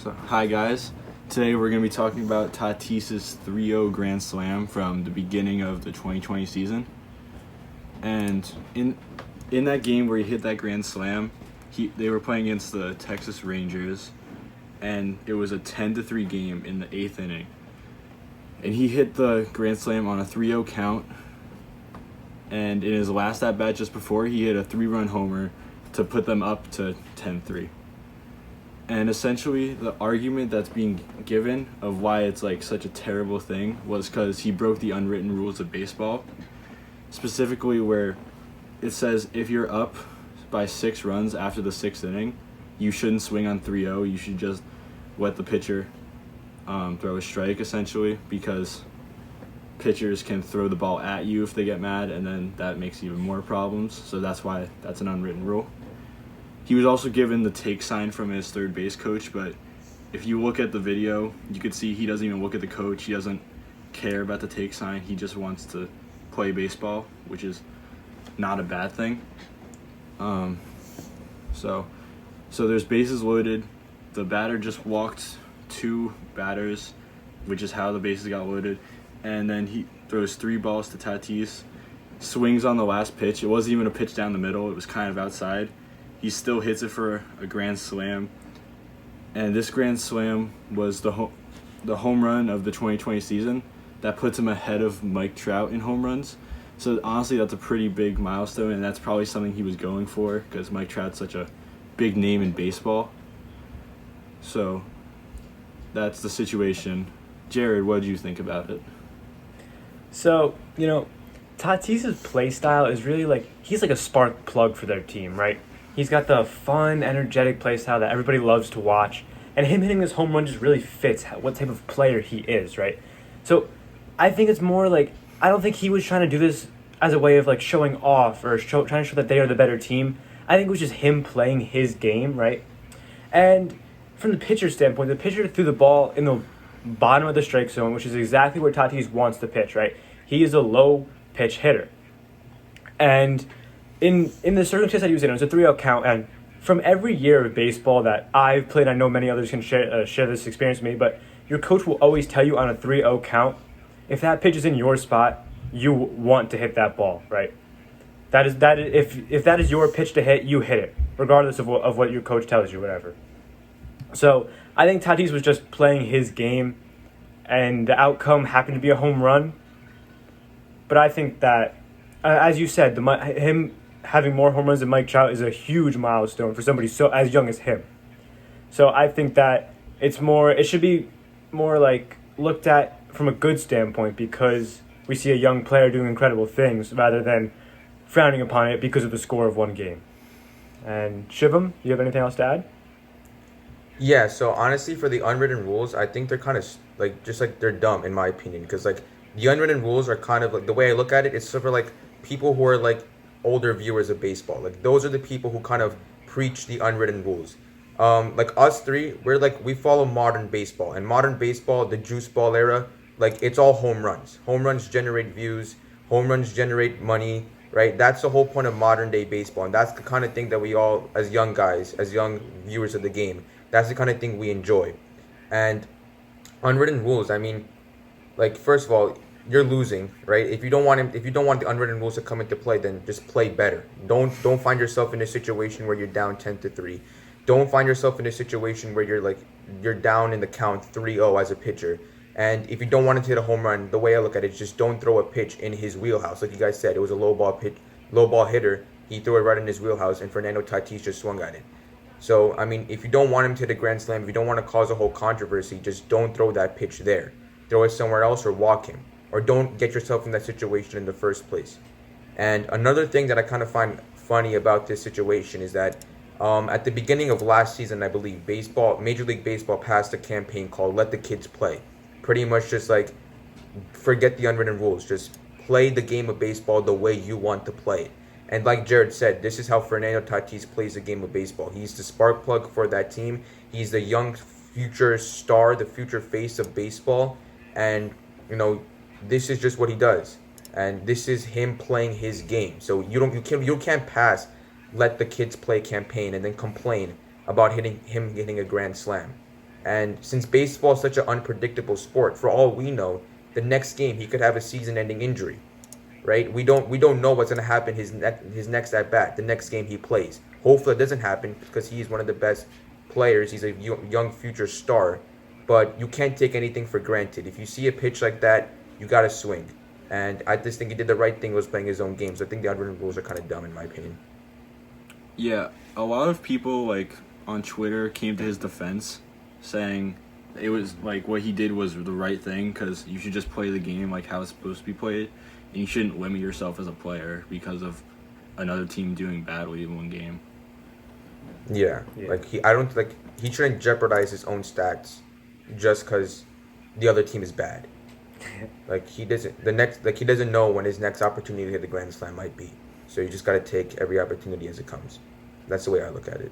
So, hi guys. Today we're going to be talking about Tatis's 3-0 Grand Slam from the beginning of the 2020 season. And in that game where he hit that Grand Slam, they were playing against the Texas Rangers, and it was a 10-3 game in the 8th inning. And he hit the Grand Slam on a 3-0 count, and in his last at-bat just before, he hit a 3-run homer to put them up to 10-3. And essentially, the argument that's being given of why it's like such a terrible thing was because he broke the unwritten rules of baseball, specifically where it says if you're up by 6 runs after the 6th inning, you shouldn't swing on 3-0. You should just let the pitcher throw a strike, essentially, because pitchers can throw the ball at you if they get mad, and then that makes even more problems. So that's why that's an unwritten rule. He was also given the take sign from his third base coach, but if you look at the video, you could see he doesn't even look at the coach. He doesn't care about the take sign. He just wants to play baseball, which is not a bad thing. So there's bases loaded. The batter just walked 2 batters, which is how the bases got loaded. And then he throws 3 balls to Tatis, swings on the last pitch. It wasn't even a pitch down the middle. It was kind of outside. He still hits it for a grand slam. And this grand slam was the home run of the 2020 season. That puts him ahead of Mike Trout in home runs. So honestly, that's a pretty big milestone, and that's probably something he was going for because Mike Trout's such a big name in baseball. So that's the situation. Jared, what did you think about it? So, Tatis's play style is really he's like a spark plug for their team, right? He's got the fun, energetic play style that everybody loves to watch, and him hitting this home run just really fits what type of player he is, right? So I think it's more I don't think he was trying to do this as a way of showing off or trying to show that they are the better team. I think it was just him playing his game, right? And from the pitcher's standpoint, the pitcher threw the ball in the bottom of the strike zone, which is exactly where Tatis wants to pitch, right? He is a low pitch hitter. And in the circumstance that he was in, it was a 3-0 count, and from every year of baseball that I've played, I know many others can share this experience with me, but your coach will always tell you on a 3-0 count, if that pitch is in your spot, you want to hit that ball, right? If that is your pitch to hit, you hit it, regardless of what your coach tells you, whatever. So I think Tatis was just playing his game, and the outcome happened to be a home run. But I think that, as you said, him having more home runs than Mike Trout is a huge milestone for somebody so as young as him. So I think that it should be more looked at from a good standpoint because we see a young player doing incredible things rather than frowning upon it because of the score of one game. And Shivam, you have anything else to add? Yeah, so honestly, for the unwritten rules, I think they're kind of they're dumb in my opinion because the unwritten rules are kind of the way I look at it, it's sort of people who are older viewers of baseball. Those are the people who kind of preach the unwritten rules. Us three, we follow modern baseball. And modern baseball, the juice ball era, it's all home runs. Home runs generate views. Home runs generate money, right? That's the whole point of modern day baseball. And that's the kind of thing that we all, as young guys, as young viewers of the game, that's the kind of thing we enjoy. And unwritten rules, first of all, you're losing, right? If you don't want the unwritten rules to come into play, then just play better. Don't find yourself in a situation where you're down 10-3. Don't find yourself in a situation where you're down in the count 3-0 as a pitcher. And if you don't want him to hit a home run, the way I look at it is just don't throw a pitch in his wheelhouse. Like you guys said, it was a low ball hitter. He threw it right in his wheelhouse, and Fernando Tatis just swung at it. So, if you don't want him to hit a grand slam, if you don't want to cause a whole controversy, just don't throw that pitch there. Throw it somewhere else or walk him. Or don't get yourself in that situation in the first place. And another thing that I kind of find funny about this situation is that at the beginning of last season, I believe, Major League Baseball passed a campaign called Let the Kids Play. Pretty much just forget the unwritten rules. Just play the game of baseball the way you want to play it. And like Jared said, this is how Fernando Tatis plays the game of baseball. He's the spark plug for that team. He's the young future star, the future face of baseball. And, this is just what he does. And this is him playing his game. So you can't pass Let the Kids Play campaign and then complain about hitting a grand slam. And since baseball is such an unpredictable sport, for all we know, the next game he could have a season-ending injury, right? We don't know what's gonna happen his next at bat, the next game he plays. Hopefully it doesn't happen because he's one of the best players. He's a young future star, but you can't take anything for granted. If you see a pitch like that, you gotta swing. And I just think he did the right thing, was playing his own game. So I think the unwritten rules are kind of dumb in my opinion. Yeah, a lot of people like on Twitter came to his defense, saying it was like what he did was the right thing because you should just play the game like how it's supposed to be played, and you shouldn't limit yourself as a player because of another team doing badly in one game. Yeah, Yeah. like he shouldn't jeopardize his own stats just because the other team is bad. Like he doesn't know when his next opportunity to hit the grand slam might be. So you just gotta take every opportunity as it comes. That's the way I look at it.